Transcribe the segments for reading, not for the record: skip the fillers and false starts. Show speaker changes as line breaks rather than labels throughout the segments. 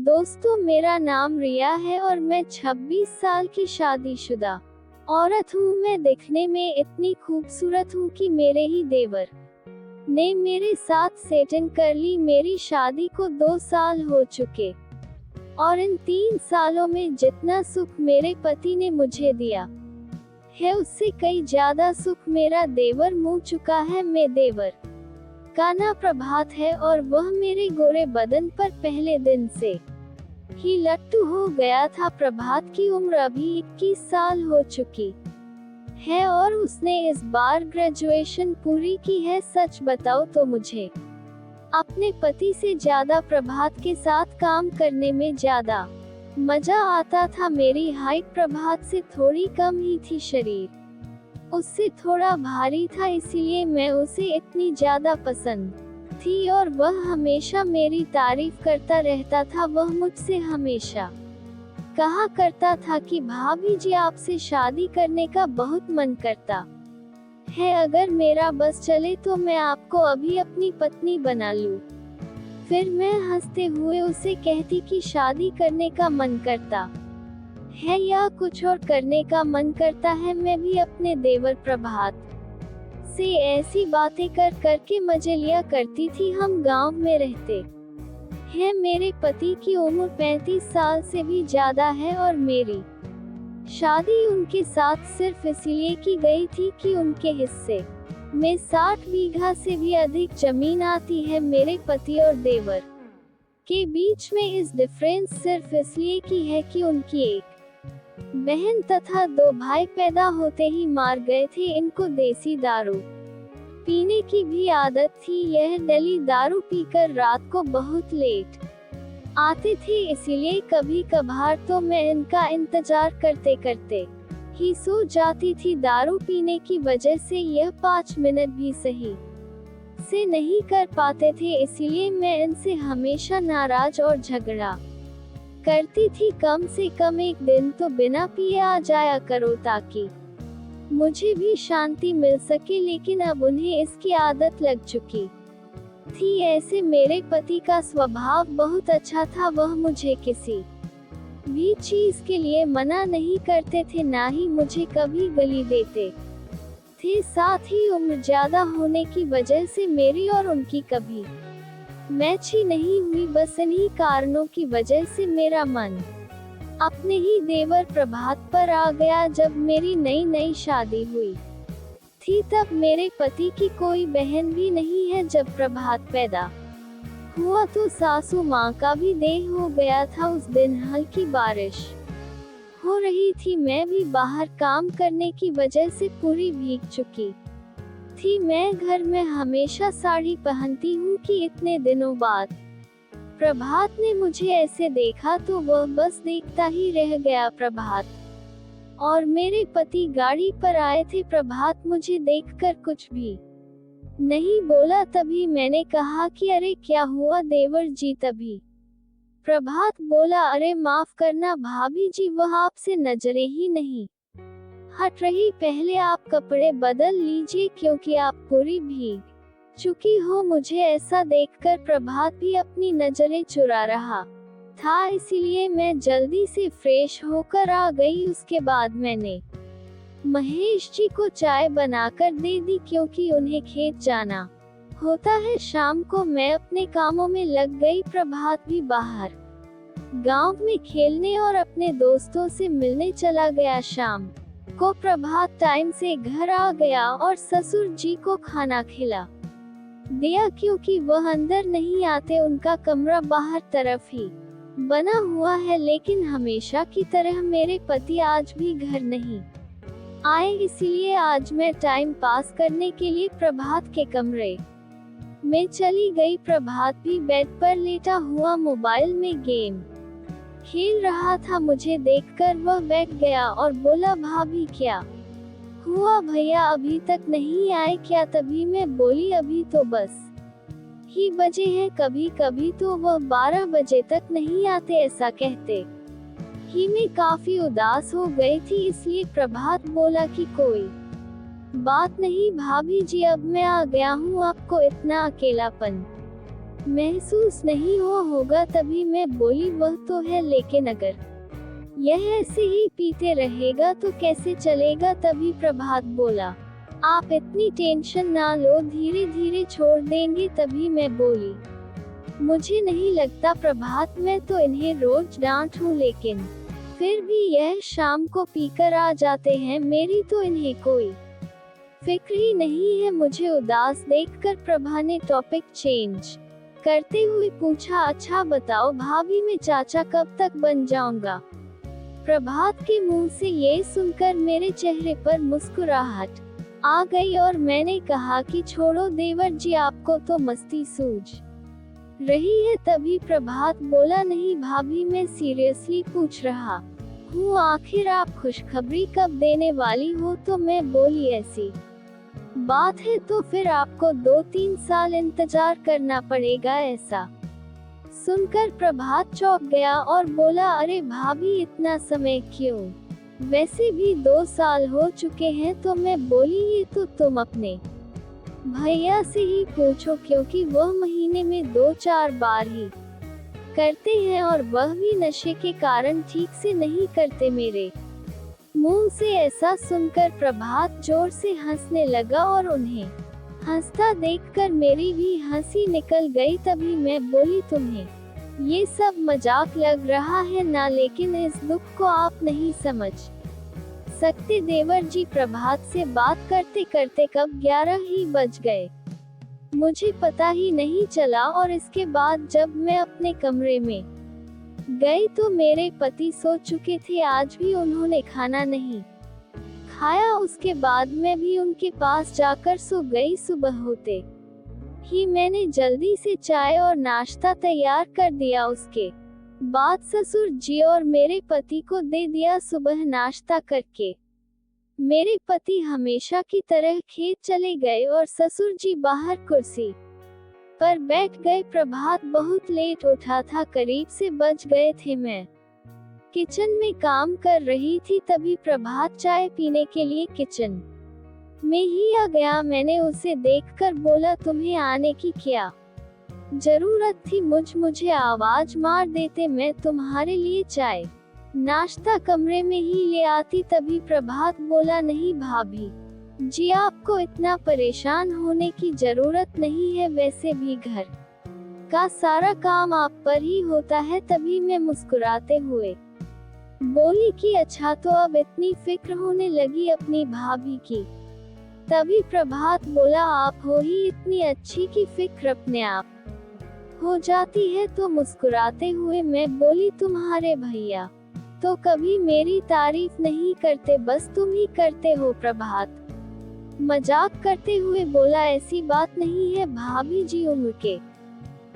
दोस्तों, मेरा नाम रिया है और मैं 26 साल की शादीशुदा औरत हूँ। मैं दिखने में इतनी खूबसूरत हूँ कि मेरे ही देवर ने मेरे साथ सेटिंग कर ली। मेरी शादी को 2 साल हो चुके और इन 3 सालों में जितना सुख मेरे पति ने मुझे दिया है उससे कई ज्यादा सुख मेरा देवर मुँह चुका है। मैं देवर का नाम प्रभात है और वह मेरे गोरे बदन पर पहले दिन से ही लट्टू हो गया था। प्रभात की उम्र अभी 21 साल हो चुकी है और उसने इस बार ग्रेजुएशन पूरी की है। सच बताओ तो मुझे अपने पति से ज्यादा प्रभात के साथ काम करने में ज्यादा मजा आता था। मेरी हाइट प्रभात से थोड़ी कम ही थी, शरीर उससे थोड़ा भारी था, इसीलिए मैं उसे इतनी ज्यादा पसंद थी और वह हमेशा मेरी तारीफ करता रहता था। वह मुझसे हमेशा कहा करता था कि भाभी जी, आपसे शादी करने का बहुत मन करता है, अगर मेरा बस चले तो मैं आपको अभी अपनी पत्नी बना लूं। फिर मैं हंसते हुए उसे कहती कि शादी करने का मन करता है या कुछ और करने का मन करता है। मैं भी अपने देवर प्रभात से ऐसी बातें कर करके मजे लिया करती थी। हम गांव में रहते हैं। मेरे पति की उम्र 35 साल से भी ज्यादा है और मेरी शादी उनके साथ सिर्फ इसलिए की गई थी कि उनके हिस्से में 60 बीघा से भी अधिक जमीन आती है। मेरे पति और देवर के बीच में इस डिफरेंस सिर्फ इसलिए की है कि उनकी एक बहन तथा 2 भाई पैदा होते ही मार गए थे। इनको देसी दारू पीने की भी आदत थी। यह डेली दारू पीकर रात को बहुत लेट आते थे, इसीलिए कभी कभार तो मैं इनका इंतजार करते करते ही सो जाती थी। दारू पीने की वजह से यह 5 मिनट भी सही से नहीं कर पाते थे, इसीलिए मैं इनसे हमेशा नाराज और झगड़ा करती थी। कम से कम एक दिन तो बिना पिए आ जाया करो ताकि मुझे भी शांति मिल सके, लेकिन अब उन्हें इसकी आदत लग चुकी थी। ऐसे मेरे पति का स्वभाव बहुत अच्छा था। वह मुझे किसी भी चीज के लिए मना नहीं करते थे, ना ही मुझे कभी गाली देते थे। साथ ही उम्र ज्यादा होने की वजह से मेरी और उनकी कभी मैच ही नहीं हुई। बस इन्हीं कारणों की वजह से मेरा मन अपने ही देवर प्रभात पर आ गया। जब मेरी नई शादी हुई थी तब मेरे पति की कोई बहन भी नहीं है। जब प्रभात पैदा हुआ तो सासू माँ का भी देह हो गया था। उस दिन हल्की बारिश हो रही थी। मैं भी बाहर काम करने की वजह से पूरी भीग चुकी थी। मैं घर में हमेशा साड़ी पहनती हूँ कि इतने दिनों बाद प्रभात ने मुझे ऐसे देखा तो वह बस देखता ही रह गया। प्रभात और मेरे पति गाड़ी पर आए थे। प्रभात मुझे देखकर कुछ भी नहीं बोला। तभी मैंने कहा कि अरे क्या हुआ देवर जी। तभी प्रभात बोला, अरे माफ करना भाभी जी, वह आपसे नजरें ही नहीं हट रही। पहले आप कपड़े बदल लीजिए क्योंकि आप पूरी भीग चुकी हो। मुझे ऐसा देखकर प्रभात भी अपनी नजरें चुरा रहा था, इसीलिए मैं जल्दी से फ्रेश होकर आ गई। उसके बाद मैंने महेश जी को चाय बनाकर दे दी क्योंकि उन्हें खेत जाना होता है। शाम को मैं अपने कामों में लग गई। प्रभात भी बाहर गांव में खेलने और अपने दोस्तों से मिलने चला गया। शाम को प्रभात टाइम से घर आ गया और ससुर जी को खाना खिला दिया क्योंकि वह अंदर नहीं आते। उनका कमरा बाहर तरफ ही बना हुआ है, लेकिन हमेशा की तरह मेरे पति आज भी घर नहीं आए, इसलिए आज मैं टाइम पास करने के लिए प्रभात के कमरे में चली गई। प्रभात भी बेड पर लेटा हुआ मोबाइल में गेम खेल रहा था। मुझे देखकर वह बैठ गया और बोला, भाभी क्या हुआ, भैया अभी तक नहीं आए क्या? तभी मैं बोली, अभी तो बस ही बजे हैं, कभी कभी तो वह 12 बजे तक नहीं आते। ऐसा कहते ही मैं काफी उदास हो गई थी, इसलिए प्रभात बोला कि कोई बात नहीं भाभी जी, अब मैं आ गया हूँ, आपको इतना अकेलापन महसूस नहीं हुआ होगा। तभी मैं बोली, वह तो है, लेकिन अगर यह ऐसे ही पीते रहेगा तो कैसे चलेगा। तभी प्रभात बोला, आप इतनी टेंशन ना लो, धीरे धीरे छोड़ देंगे। तभी मैं बोली, मुझे नहीं लगता प्रभात, मैं तो इन्हें रोज डांटूं, लेकिन फिर भी यह शाम को पीकर आ जाते हैं। मेरी तो इन्हें कोई फिक्र ही नहीं है। मुझे उदास देखकर प्रभा ने टॉपिक चेंज करते हुए पूछा, अच्छा बताओ भाभी, मैं चाचा कब तक बन जाऊंगा। प्रभात के मुंह से ये सुनकर मेरे चेहरे पर मुस्कुराहट आ गई और मैंने कहा कि छोड़ो देवर जी, आपको तो मस्ती सूझ रही है। तभी प्रभात बोला, नहीं भाभी, मैं सीरियसली पूछ रहा हूँ, आखिर आप खुशखबरी कब देने वाली हो। तो मैं बोली, ऐसी बात है तो फिर आपको 2-3 साल इंतजार करना पड़ेगा। ऐसा सुनकर प्रभात चौंक गया और बोला, अरे भाभी, इतना समय क्यों, वैसे भी 2 साल हो चुके हैं। तो मैं बोली, ये तो तुम अपने भैया से ही पूछो, क्योंकि वह महीने में 2-4 बार ही करते हैं और वह भी नशे के कारण ठीक से नहीं करते। मेरे मुंह से ऐसा सुनकर प्रभात जोर से हंसने लगा और उन्हें हंसता देखकर मेरी भी हंसी निकल गई। तभी मैं बोली, तुम्हें ये सब मजाक लग रहा है ना, लेकिन इस दुख को आप नहीं समझ सकते देवर जी। प्रभात से बात करते करते कब 11 ही बज गए, मुझे पता ही नहीं चला। और इसके बाद जब मैं अपने कमरे में गई तो मेरे पति सो चुके थे। आज भी उन्होंने खाना नहीं खाया। उसके बाद मैं भी उनके पास जाकर सो गई। सुबह होते ही मैंने जल्दी से चाय और नाश्ता तैयार कर दिया। उसके बाद ससुर जी और मेरे पति को दे दिया। सुबह नाश्ता करके मेरे पति हमेशा की तरह खेत चले गए और ससुर जी बाहर कुर्सी पर बैठ गए। प्रभात बहुत लेट उठा था, करीब से बज गए थे। मैं किचन में काम कर रही थी। तभी प्रभात चाय पीने के लिए किचन में ही आ गया। मैंने उसे देखकर बोला, तुम्हें आने की क्या जरूरत थी, मुझे आवाज मार देते, मैं तुम्हारे लिए चाय नाश्ता कमरे में ही ले आती। तभी प्रभात बोला, नहीं भाभी जी, आपको इतना परेशान होने की जरूरत नहीं है, वैसे भी घर का सारा काम आप पर ही होता है। तभी मैं मुस्कुराते हुए बोली कि अच्छा, तो अब इतनी फिक्र होने लगी अपनी भाभी की। तभी प्रभात बोला, आप हो ही इतनी अच्छी कि फिक्र अपने आप हो जाती है। तो मुस्कुराते हुए मैं बोली, तुम्हारे भैया तो कभी मेरी तारीफ नहीं करते, बस तुम ही करते हो। प्रभात मजाक करते हुए बोला, ऐसी बात नहीं है भाभी जी, उम्र के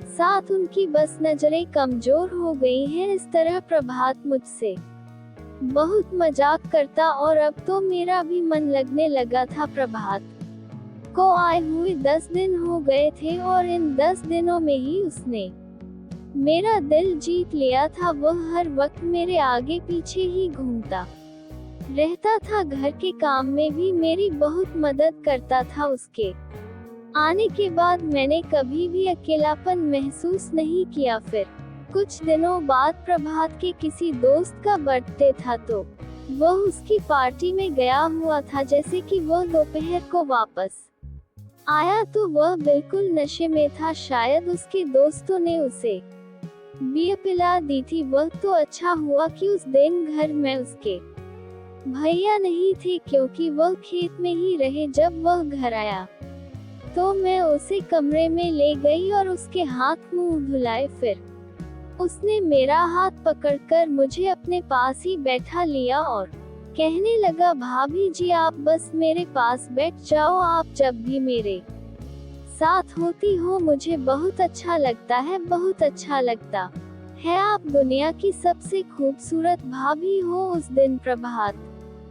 साथ उनकी बस नजरें कमजोर हो गई हैं। इस तरह प्रभात मुझसे बहुत मजाक करता और अब तो मेरा भी मन लगने लगा था। प्रभात को आए हुए 10 दिन हो गए थे और इन 10 दिनों में ही उसने मेरा दिल जीत लिया था। वह हर वक्त मेरे आगे पीछे ही घूमता रहता था। घर के काम में भी मेरी बहुत मदद करता था। उसके आने के बाद मैंने कभी भी अकेलापन महसूस नहीं किया। फिर कुछ दिनों बाद प्रभात के किसी दोस्त का बर्थडे था तो वह उसकी पार्टी में गया हुआ था। जैसे कि वह दोपहर को वापस आया तो वह बिल्कुल नशे में था। शायद उसके दोस्तों ने उसे बियर पिला दी थी। वह तो अच्छा हुआ कि उस दिन घर में उसके भैया नहीं थे, क्योंकि वह खेत में ही रहे। जब वह घर आया तो मैं उसे कमरे में ले गई और उसके हाथ मुंह धुलाए। फिर उसने मेरा हाथ पकड़कर मुझे अपने पास ही बैठा लिया और कहने लगा, भाभी जी आप बस मेरे पास बैठ जाओ, आप जब भी मेरे साथ होती हो मुझे बहुत अच्छा लगता है, बहुत अच्छा लगता है। आप दुनिया की सबसे खूबसूरत भाभी हो। उस दिन प्रभात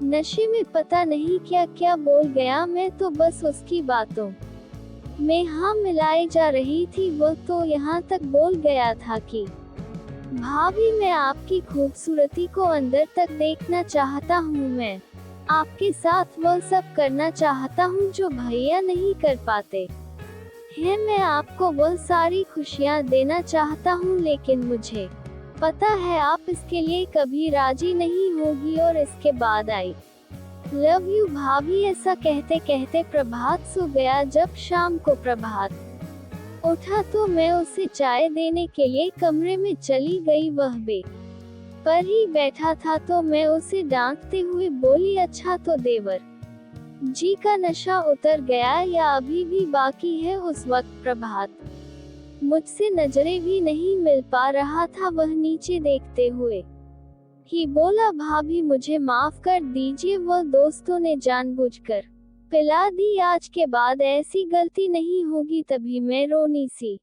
नशे में पता नहीं क्या क्या बोल गया। मैं तो बस उसकी बातों में हाँ मिलाई जा रही थी। वह तो यहाँ तक बोल गया था कि भाभी मैं आपकी खूबसूरती को अंदर तक देखना चाहता हूँ। मैं आपके साथ वह सब करना चाहता हूँ जो भैया नहीं कर पाते है मैं आपको वह सारी खुशियाँ देना चाहता हूँ, लेकिन मुझे पता है आप इसके लिए कभी राजी नहीं होगी। और इसके बाद आई लव यू भाभी। ऐसा कहते कहते प्रभात सो गया। जब शाम को प्रभात उठा तो मैं उसे चाय देने के लिए कमरे में चली गई। वह बेड पर ही बैठा था तो मैं उसे डांटते हुए बोली, अच्छा तो देवर जी का नशा उतर गया या अभी भी बाकी है। उस वक्त प्रभात मुझसे नजरें भी नहीं मिल पा रहा था। वह नीचे देखते हुए ही बोला, भाभी मुझे माफ कर दीजिए, वह दोस्तों ने जानबूझकर पिला दी। आज के बाद ऐसी गलती नहीं होगी। तभी मैं रोनी सी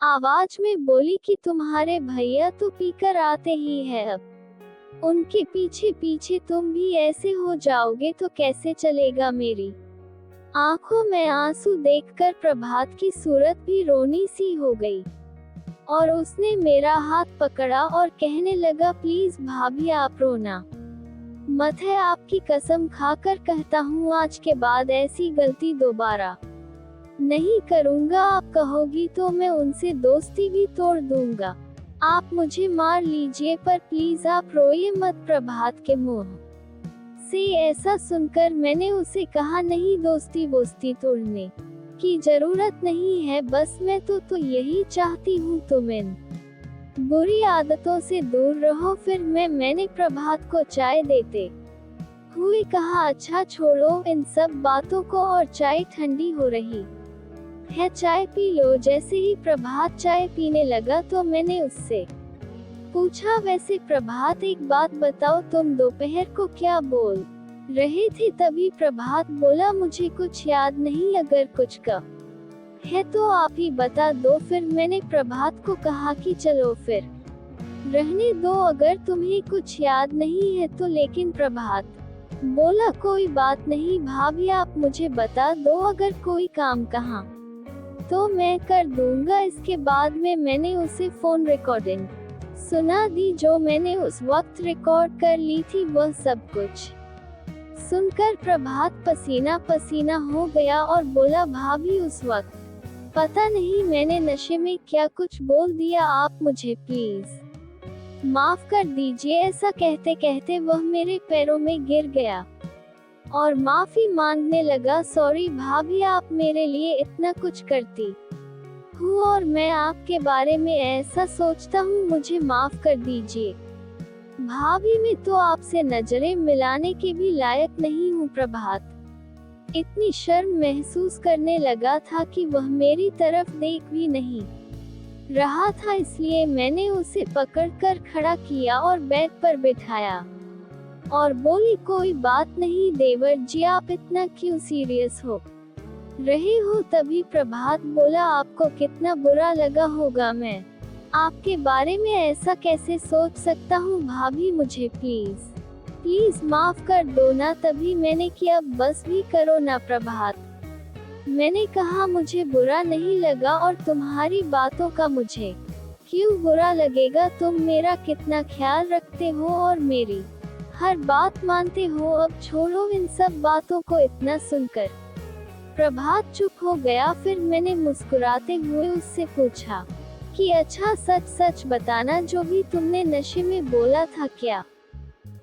आवाज में बोली कि तुम्हारे भैया तो पीकर आते ही है, अब उनके पीछे पीछे तुम भी ऐसे हो जाओगे तो कैसे चलेगा। मेरी आंखों में आंसू देखकर प्रभात की सूरत भी रोनी सी हो गई और उसने मेरा हाथ पकड़ा और कहने लगा, प्लीज भाभी आप रोना मत है, आपकी कसम खाकर कहता हूँ आज के बाद ऐसी गलती दोबारा नहीं करूँगा। आप कहोगी तो मैं उनसे दोस्ती भी तोड़ दूंगा। आप मुझे मार लीजिए पर प्लीज आप रोइए मत। प्रभात के मुंह से ऐसा सुनकर मैंने उसे कहा, नहीं दोस्ती वोस्ती तोड़ने की जरूरत नहीं है, बस मैं तो यही चाहती हूँ तुम इन बुरी आदतों से दूर रहो। फिर मैंने प्रभात को चाय देते हुए कहा, अच्छा छोड़ो इन सब बातों को और चाय ठंडी हो रही है, चाय पी लो। जैसे ही प्रभात चाय पीने लगा तो मैंने उससे पूछा, वैसे प्रभात एक बात बताओ, तुम दोपहर को क्या बोल रहे थे। तभी प्रभात बोला, मुझे कुछ याद नहीं, अगर कुछ का है तो आप ही बता दो। फिर मैंने प्रभात को कहा कि चलो फिर रहने दो अगर तुम्हें कुछ याद नहीं है तो। लेकिन प्रभात बोला, कोई बात नहीं भाभी, आप मुझे बता दो, अगर कोई काम कहा तो मैं कर दूंगा। इसके बाद में मैंने उसे फोन रिकॉर्डिंग सुना दी जो मैंने उस वक्त रिकॉर्ड कर ली थी। वह सब कुछ सुनकर प्रभात पसीना पसीना हो गया और बोला, भाभी उस वक्त पता नहीं मैंने नशे में क्या कुछ बोल दिया, आप मुझे प्लीज माफ कर दीजिए। ऐसा कहते कहते वह मेरे पैरों में गिर गया और माफी मांगने लगा, सॉरी भाभी, आप मेरे लिए इतना कुछ करती हूँ और मैं आपके बारे में ऐसा सोचता हूँ, मुझे माफ कर दीजिए भाभी, मैं तो आपसे नजरें मिलाने के भी लायक नहीं हूँ। प्रभात इतनी शर्म महसूस करने लगा था कि वह मेरी तरफ देख भी नहीं रहा था, इसलिए मैंने उसे पकड़कर खड़ा किया और बेड पर बिठाया और बोली, कोई बात नहीं देवर जी, आप इतना क्यों सीरियस हो रहे हो। तभी प्रभात बोला, आपको कितना बुरा लगा होगा, मैं आपके बारे में ऐसा कैसे सोच सकता हूँ भाभी, मुझे प्लीज माफ कर दो ना। तभी मैंने किया, बस भी करो ना प्रभात। मैंने कहा, मुझे बुरा नहीं लगा और तुम्हारी बातों का मुझे क्यों बुरा लगेगा, तुम मेरा कितना ख्याल रखते हो और मेरी हर बात मानते हो। अब छोड़ो इन सब बातों को। इतना सुनकर प्रभात चुप हो गया। फिर मैंने मुस्कुराते हुए उससे पूछा कि अच्छा सच सच बताना, जो भी तुमने नशे में बोला था क्या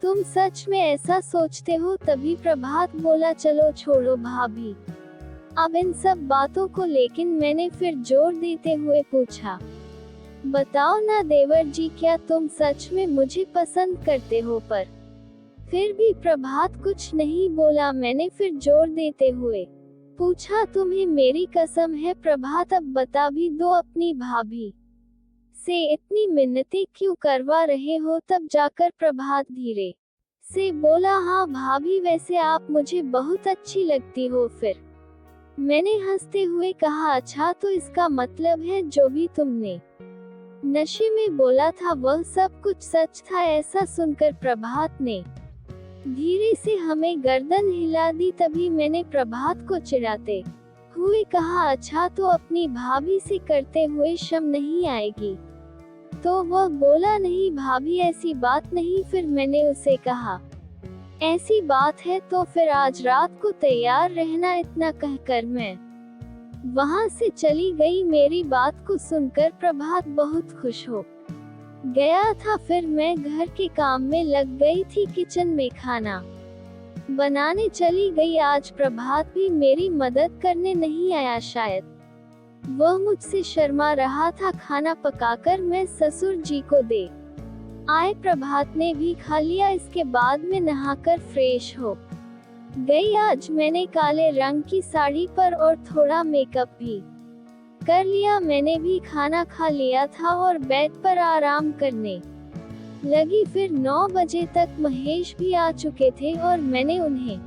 तुम सच में ऐसा सोचते हो। तभी प्रभात बोला, चलो छोड़ो भाभी अब इन सब बातों को। लेकिन मैंने फिर जोर देते हुए पूछा, बताओ ना देवर जी, क्या तुम सच में मुझे पसंद करते हो। पर फिर भी प्रभात कुछ नहीं बोला। मैंने फिर जोर देते हुए पूछा, तुम्हें मेरी कसम है प्रभात, अब बता भी दो, अपनी भाभी से इतनी मिन्नतें क्यों करवा रहे हो। तब जाकर प्रभात धीरे से बोला, हाँ भाभी, वैसे आप मुझे बहुत अच्छी लगती हो। फिर मैंने हंसते हुए कहा, अच्छा तो इसका मतलब है जो भी तुमने नशे में बोला था वह सब कुछ सच था। ऐसा सुनकर प्रभात ने धीरे से हमें गर्दन हिला दी। तभी मैंने प्रभात को चिढ़ाते हुए कहा, अच्छा तो अपनी भाभी से करते हुए शर्म नहीं आएगी। तो वह बोला, नहीं भाभी ऐसी बात नहीं। फिर मैंने उसे कहा, ऐसी बात है तो फिर आज रात को तैयार रहना। इतना कहकर मैं वहां से चली गई। मेरी बात को सुनकर प्रभात बहुत खुश हो गया था। फिर मैं घर के काम में लग गई थी। किचन में खाना बनाने चली गई। आज प्रभात भी मेरी मदद करने नहीं आया। शायद वह मुझसे शर्मा रहा था। खाना पकाकर मैं ससुर जी को दे आए। प्रभात ने भी खा लिया। इसके बाद मैं नहाकर फ्रेश हो गई। आज मैंने काले रंग की साड़ी पर और थोड़ा मेकअप भी कर लिया। मैंने भी खाना खा लिया था और बेड पर आराम करने लगी। फिर 9 बजे तक महेश भी आ चुके थे और मैंने उन्हें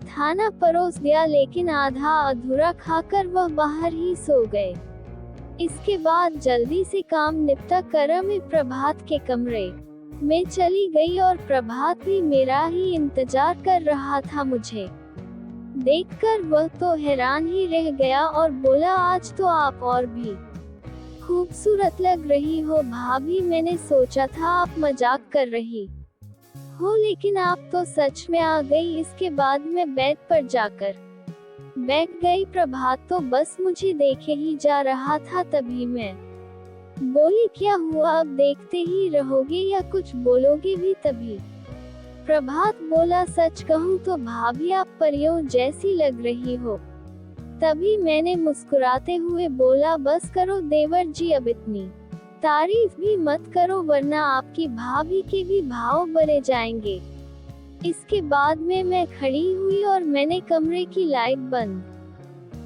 खाना परोस दिया, लेकिन आधा अधूरा खाकर वह बाहर ही सो गए। इसके बाद जल्दी से काम निपटा कर मैं प्रभात के कमरे में चली गई और प्रभात भी मेरा ही इंतजार कर रहा था। मुझे देखकर वह तो हैरान ही रह गया और बोला, आज तो आप और भी खूबसूरत लग रही हो भाभी। मैंने सोचा था आप मजाक कर रही हो, लेकिन आप तो सच में आ गई। इसके बाद मैं बेड पर जाकर बैठ गई। प्रभात तो बस मुझे देखे ही जा रहा था। तभी मैं बोली, क्या हुआ, अब देखते ही रहोगे या कुछ बोलोगे भी? तभी प्रभात बोला, सच कहूँ तो भाभी आप परियों जैसी लग रही हो। तभी मैंने मुस्कुराते हुए बोला, बस करो देवर जी, अब इतनी तारीफ भी मत करो वरना आपकी भाभी के भी भाव बढ़े जाएंगे। इसके बाद में मैं खड़ी हुई और मैंने कमरे की लाइट बंद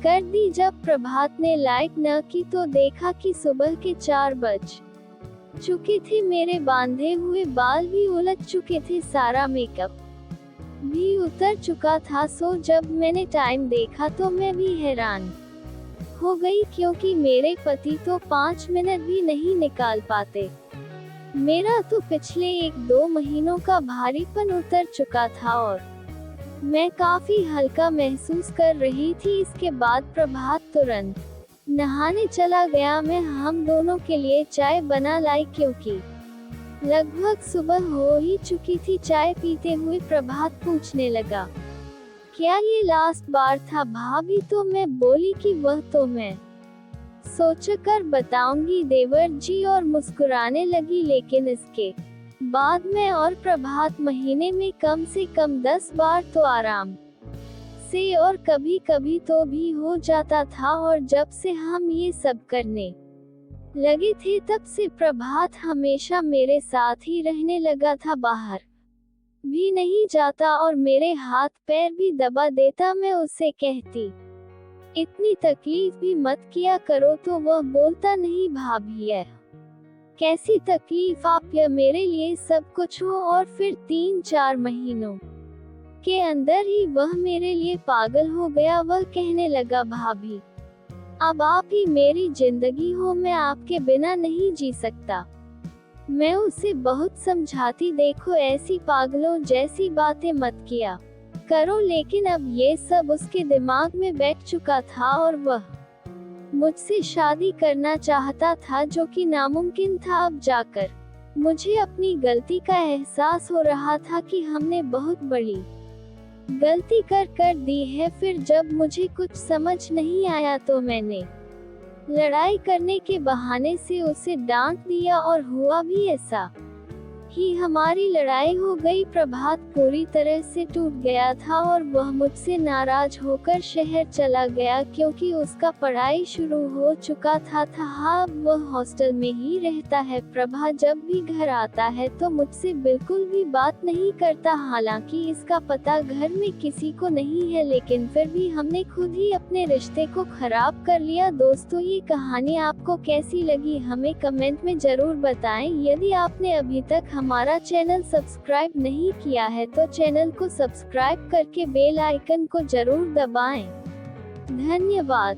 कर दी। जब प्रभात ने लाइट न की तो देखा कि सुबह के 4 बज चुके थे। मेरे बांधे हुए बाल भी उलझ चुके थे, सारा मेकअप भी उतर चुका था। सो जब मैंने टाइम देखा तो मैं भी हैरान हो गई, क्योंकि मेरे पति तो 5 मिनट भी नहीं निकाल पाते। मेरा तो पिछले 1-2 महीनों का भारीपन उतर चुका था और मैं काफी हल्का महसूस कर रही थी। इसके बाद प्रभात तुरंत नहाने चला गया। मैं हम दोनों के लिए चाय बना लाई, क्योंकि लगभग सुबह हो ही चुकी थी। चाय पीते हुए प्रभात पूछने लगा, क्या ये लास्ट बार था भाभी? तो मैं बोली कि वह तो मैं सोचकर बताऊंगी देवर जी, और मुस्कुराने लगी। लेकिन इसके बाद में और प्रभात महीने में कम से कम 10 बार तो आराम से, और कभी कभी तो भी हो जाता था। और जब से हम ये सब करने लगे थे तब से प्रभात हमेशा मेरे साथ ही रहने लगा था, बाहर भी नहीं जाता और मेरे हाथ पैर भी दबा देता। मैं उससे कहती, इतनी तकलीफ भी मत किया करो, तो वह बोलता, नहीं भाभी है कैसी तकलीफ, आप या मेरे लिए सब कुछ हो। और फिर 3-4 महीनों के अंदर ही वह मेरे लिए पागल हो गया। वह कहने लगा, भाभी अब आप ही मेरी जिंदगी हो, मैं आपके बिना नहीं जी सकता। मैं उसे बहुत समझाती, देखो ऐसी पागलों जैसी बातें मत किया करो, लेकिन अब ये सब उसके दिमाग में बैठ चुका था और वह मुझसे शादी करना चाहता था, जो कि नामुमकिन था। अब जाकर मुझे अपनी गलती का एहसास हो रहा था कि हमने बहुत बड़ी गलती कर दी है। फिर जब मुझे कुछ समझ नहीं आया तो मैंने लड़ाई करने के बहाने से उसे डांट दिया और हुआ भी ऐसा ही हमारी लड़ाई हो गई। प्रभात पूरी तरह से टूट गया था और वह मुझसे नाराज होकर शहर चला गया, क्योंकि उसका पढ़ाई शुरू हो चुका था। हाँ, वह हॉस्टल में ही रहता है। प्रभा जब भी घर आता है तो मुझसे बिल्कुल भी बात नहीं करता। हालांकि इसका पता घर में किसी को नहीं है, लेकिन फिर भी हमने खुद ही अपने रिश्ते को खराब कर लिया। दोस्तों, ये कहानी आपको कैसी लगी हमें कमेंट में जरूर बताएं। यदि आपने अभी तक हमारा चैनल सब्सक्राइब नहीं किया है तो चैनल को सब्सक्राइब करके बेल आइकन को जरूर दबाएं। धन्यवाद।